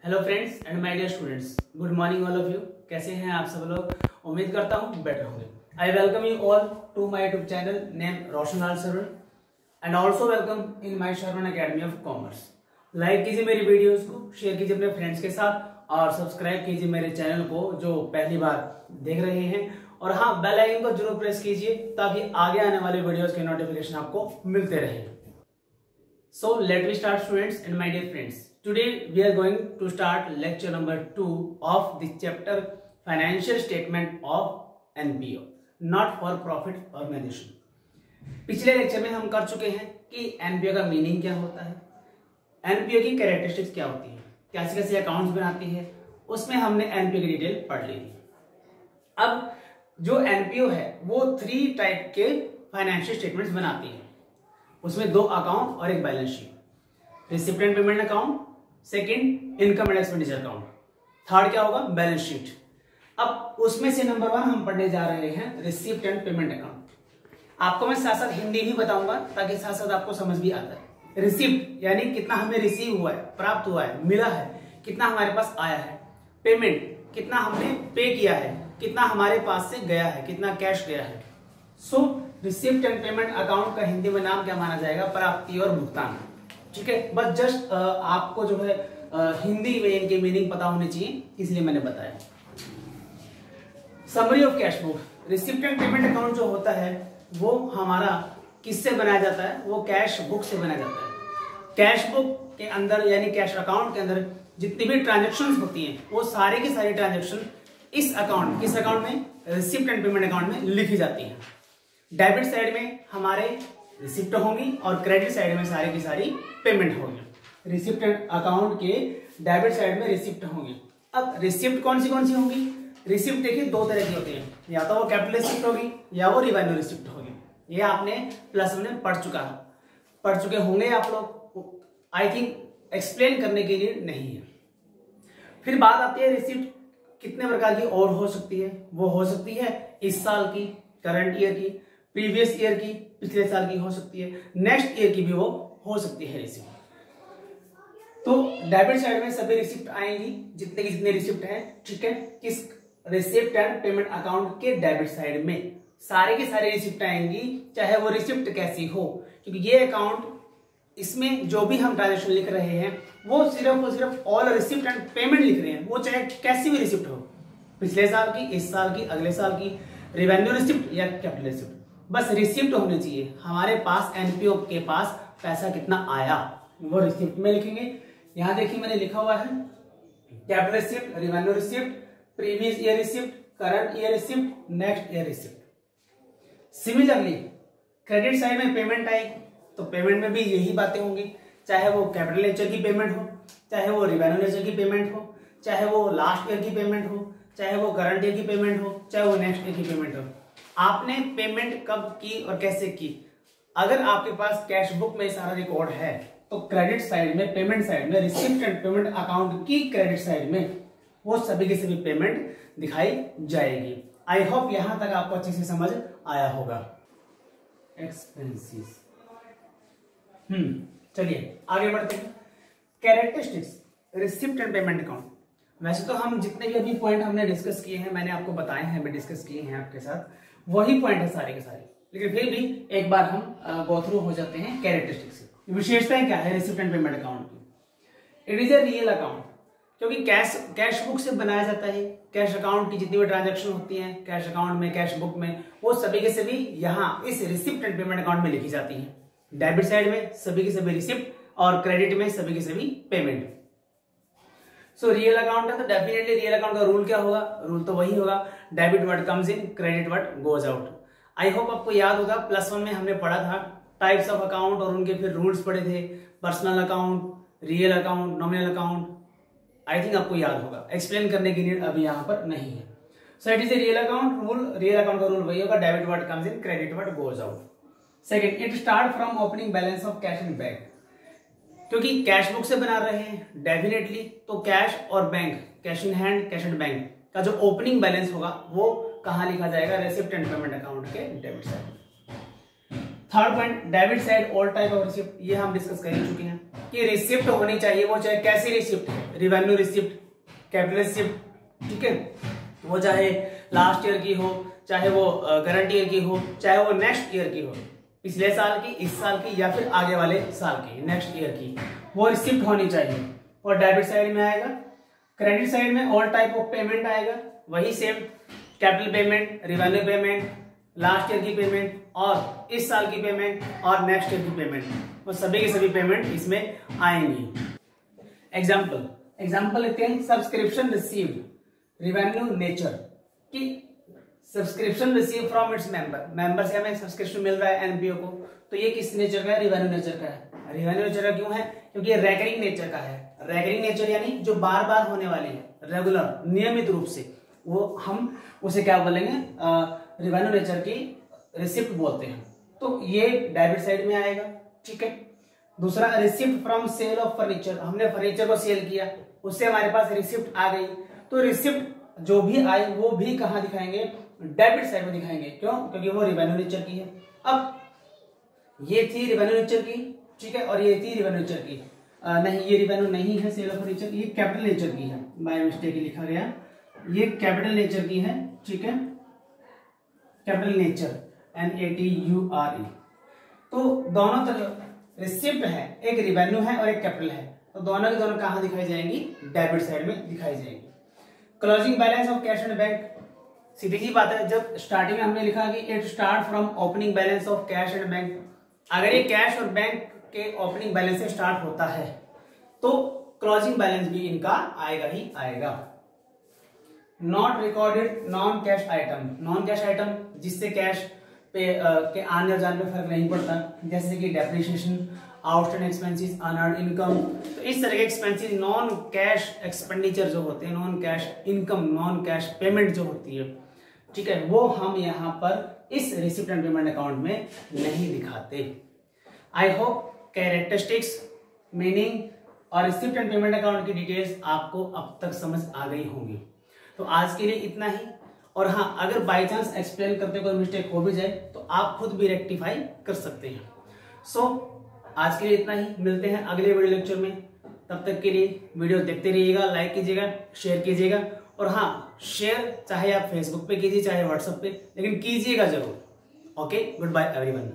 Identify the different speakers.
Speaker 1: Hello friends and my dear students, good morning all of you. कैसे हैं आप सब लोग? उम्मीद करता हूँ बेटर होंगे। I welcome you all to my YouTube channel name Roshan Lal Sarwan and also welcome in my Sharman academy of commerce. Like कीजिए मेरी वीडियोस को, शेयर कीजिए अपने फ्रेंड्स के साथ और सब्सक्राइब कीजिए मेरे चैनल को जो पहली बार देख रहे हैं। और हाँ, बेल आइकन को जरूर प्रेस कीजिए ताकि आगे आने वाले वीडियोस के नोटिफिकेशन आपको मिलते रहे। So let me start, students and my dear friends. Today we are going to start lecture number 2 of the chapter Financial Statement of NPO, Not for Profit Organization. पिछले लेक्चर में हम कर चुके हैं कि NPO का मीनिंग क्या होता है, NPO की कैरेक्टरिस्टिक्स क्या होती है, कैसे कैसे अकाउंट्स बनाती है, उसमें हमने NPO की डिटेल पढ़ ली थी। अब जो NPO है वो 3 टाइप के फाइनेंशियल स्टेटमेंट्स बनाती है। उसमें 2 अकाउंट और एक balance sheet. Receipt and payment account, second income and expenditure account, third क्या होगा बैलेंस शीट। अब उसमें से नंबर 1 हम पढ़ने जा रहे हैं रिसिप्ट एंड पेमेंट अकाउंट। आपको मैं साथ साथ हिंदी भी बताऊंगा ताकि साथ साथ आपको समझ भी आता है। रिसिप्ट यानी कितना हमें रिसीव हुआ है, प्राप्त हुआ है, मिला है, कितना हमारे पास आया है। पेमेंट कितना हमने पे किया है, कितना हमारे पास से गया है, कितना कैश गया है। सो रिसिप्ट एंड पेमेंट अकाउंट का हिंदी में नाम क्या माना जाएगा? प्राप्ति और भुगतान। ठीक है, बस जस्ट आपको जो है हिंदी में इनके मीनिंग पता होने चाहिए, इसलिए मैंने बताया। Summary of cash book. Receipt and payment account जो होता है वो हमारा किससे बनाया जाता है? वो कैश बुक से बनाया जाता है। कैश बुक के अंदर यानी कैश अकाउंट के अंदर जितनी भी ट्रांजेक्शन होती हैं वो सारे की सारी ट्रांजेक्शन इस अकाउंट, किस अकाउंट में? रिसिप्ट एंड पेमेंट अकाउंट में लिखी जाती है। डेबिट साइड में हमारे रिसिप्ट होंगी और क्रेडिट साइड में सारी की सारी पेमेंट होगी। रिसिप्ट अकाउंट के डेबिट साइड में रिसिप्ट होंगी। अब रिसिप्ट कौन सी होंगी? रिसिप्ट देखिए 2 तरह की होती है, या तो वो कैपिटल रिसिप्ट होगी या वो रिवेन्यू रिसिप्ट होगी। ये आपने प्लस में पढ़ चुके होंगे आप लोग। आई थिंक एक्सप्लेन करने के लिए नहीं है। फिर बात आती है रिसिप्ट कितने प्रकार की और हो सकती है। वो हो सकती है इस साल की, करंट ईयर की, प्रीवियस ईयर की, पिछले साल की हो सकती है, नेक्स्ट ईयर की भी वो हो सकती है रिसिप्ट। तो डेबिट साइड में सभी रिसिप्ट आएंगी, जितने की जितने रिसिप्ट है। ठीक है, किस रिसिप्ट एंड पेमेंट अकाउंट के डेबिट साइड में सारे के सारे रिसिप्ट आएंगी, चाहे वो रिसिप्ट कैसी हो, क्योंकि ये अकाउंट इसमें जो भी हम ट्रांजेक्शन लिख रहे हैं वो सिर्फ और सिर्फ ऑल रिसिप्ट एंड पेमेंट लिख रहे हैं। वो चाहे कैसी भी रिसिप्ट हो, पिछले साल की, इस साल की, अगले साल की, रिवेन्यू रिसिप्ट या कैपिटल रिसिप्ट, बस रिसिप्ट होनी चाहिए। हमारे पास एनपीओ के पास पैसा कितना आया वो रिसिप्ट में लिखेंगे। यहां देखिए मैंने लिखा हुआ है capital receipt, revenue receipt, previous year receipt, current year receipt, next year receipt. Similarly credit side में पेमेंट आई तो पेमेंट में भी यही बातें होंगी, चाहे वो कैपिटल नेचर की पेमेंट हो, चाहे वो रिवेन्यू नेचर की पेमेंट हो, चाहे वो लास्ट ईयर की पेमेंट हो, चाहे वो करंट ईयर की पेमेंट हो, चाहे वो नेक्स्ट ईयर की पेमेंट हो। आपने पेमेंट कब की और कैसे की? अगर आपके पास कैश बुक में सारा रिकॉर्ड है तो क्रेडिट साइड में, पेमेंट साइड में, रिसिप्ट एंड पेमेंट अकाउंट की क्रेडिट साइड में वो सभी की सभी पेमेंट दिखाई जाएगी। आई होप यहां तक आपको अच्छे से समझ आया होगा। एक्सपेंसेस। चलिए आगे बढ़ते हैं। Characteristics receipt and payment account. वैसे तो हम जितने भी अभी पॉइंट हमने डिस्कस किए हैं, मैंने आपको बताए हैं, मैं डिस्कस किए हैं आपके साथ, वही पॉइंट है सारे के सारे, लेकिन फिर भी एक बार हम गो थ्रू हो जाते हैं कैरेक्टरिस्टिक्स से। विशेषताएं क्या है रिसिप्ट एंड पेमेंट अकाउंट की? It is a real account, क्योंकि कैश बुक से बनाया जाता है। कैश अकाउंट की जितनी भी ट्रांजेक्शन होती है कैश अकाउंट में, कैश बुक में, वो सभी के सभी यहाँ इस रिसिप्ट एंड पेमेंट अकाउंट में लिखी जाती है। डेबिट साइड में सभी के सभी रिसिप्ट और क्रेडिट में सभी के सभी पेमेंट। सो रियल अकाउंट है तो डेफिनेटली रियल अकाउंट का रूल क्या होगा? रूल तो वही होगा, debit what comes in, credit what goes out. I hope आपको याद होगा, प्लस 1 में हमने पढ़ा था टाइप्स ऑफ अकाउंट और उनके फिर रूल्स पढ़े थे, personal account, real account, nominal account. I think आपको याद होगा, एक्सप्लेन करने की नीड अभी यहाँ पर नहीं है। So it is a real account rule. Real account का रूल वही होगा, debit what comes in, credit what goes out. Second, it start from opening balance of cash and bank. क्योंकि कैश बुक से बना रहे हैं डेफिनेटली, तो cash और bank, cash in hand, cash and bank का जो ओपनिंग बैलेंस होगा वो कहां लिखा जाएगा? रिसिप्ट एंड पेमेंट अकाउंट के debit side. Third point, debit side all type of receipt. ये हम डिस्कस कर चुके हैं कि रिसिप्ट होनी चाहिए, वो चाहे कैसी रिसिप्ट है, रिवेन्यू रिसिप्ट, कैपिटल रिसिप्ट, ठीक है, वो चाहे लास्ट ईयर की हो, चाहे वो करंट ईयर की हो, चाहे वो नेक्स्ट ईयर की हो, पिछले साल की, इस साल की, या फिर आगे वाले साल की, नेक्स्ट ईयर की, वो रिसिप्ट होनी चाहिए। और डेबिट साइड में आएगा, क्रेडिट साइड में ऑल टाइप ऑफ पेमेंट आएगा, वही same capital payment, revenue payment, last year की पेमेंट और इस साल की पेमेंट और नेक्स्ट ईयर की पेमेंट, वो सभी के सभी पेमेंट इसमें आएंगी। एग्जाम्पल लेते हैं, सब्सक्रिप्शन रिसीव्ड, रिवेन्यू नेचर की subscription receive from its member से हमें सब्सक्रिप्शन मिल रहा है एनपीओ को, तो ये किस नेचर का है? रिवेन्यू नेचर का है। रिवेन्यू नेचर का क्यों है? क्योंकि ये रेकरिंग नेचर का है। रेकरिंग नेचर यानी जो बार बार होने वाली है, रेगुलर, नियमित रूप से, वो हम उसे क्या बोलेंगे? रिवेन्यू नेचर की रिसिप्ट बोलते हैं। तो ये डेबिट साइड में आएगा, ठीक है। दूसरा, receipt from sale of furniture, हमने फर्नीचर को सेल किया, उससे हमारे पास रिसिप्ट आ गई, तो रिसिप्ट जो भी आई वो भी कहां दिखाएंगे? डेबिट साइड में दिखाएंगे। क्यों? क्योंकि वो रिवेन्यू नेचर की है। अब ये थी रिवेन्यू नेचर की, ठीक है, और ये थी रिवेन्यू नेचर की, नहीं ये रिवेन्यू नहीं है, सेल ऑफ फर्नीचर, ये कैपिटल नेचर की है, बाय मिस्टेक लिखा गया, ये कैपिटल नेचर की है, ठीक है, कैपिटल नेचर, NATURE। तो दोनों तरह रिसिप्ट है, एक रिवेन्यू है और एक कैपिटल है, तो दोनों की दोनों कहां दिखाई जाएंगी? डेबिट साइड में दिखाई जाएंगी। Closing balance of cash and bank, सीधी सी बात है, जब स्टार्टिंग में हमने लिखा कि it start from opening balance of cash and bank, अगर ये कैश और बैंक के ओपनिंग बैलेंस से स्टार्ट होता है तो क्लोजिंग बैलेंस भी इनका आएगा ही आएगा। Not recorded non cash item, non cash item जिससे कैश पे के आने और जाने पे फर्क नहीं पड़ता, जैसे कि depreciation, outstanding expenses, unearned income, तो इस तरह के एक्सपेंसेस, नॉन कैश एक्सपेंडिचर जो होते हैं, non cash income, non cash payment जो होती है, ठीक है, वो हम यहाँ पर इस रिसिप्ट एंड पेमेंट अकाउंट में नहीं दिखाते। आई होप कैरेक्टरिस्टिक्स, मीनिंग और रिसिप्ट एंड पेमेंट अकाउंट की डिटेल्स आपको अब तक समझ आ गई होंगी। तो आज के लिए इतना ही, और हाँ, अगर बाई चांस एक्सप्लेन करते कोई मिस्टेक हो भी जाए तो आप खुद भी रेक्टिफाई कर सकते हैं। सो आज के लिए इतना ही, मिलते हैं अगले वीडियो लेक्चर में। तब तक के लिए वीडियो देखते रहिएगा, लाइक कीजिएगा, शेयर कीजिएगा, और हाँ, शेयर चाहे आप फेसबुक पे कीजिए चाहे व्हाट्सएप पे, लेकिन कीजिएगा जरूर। Okay, good bye everyone.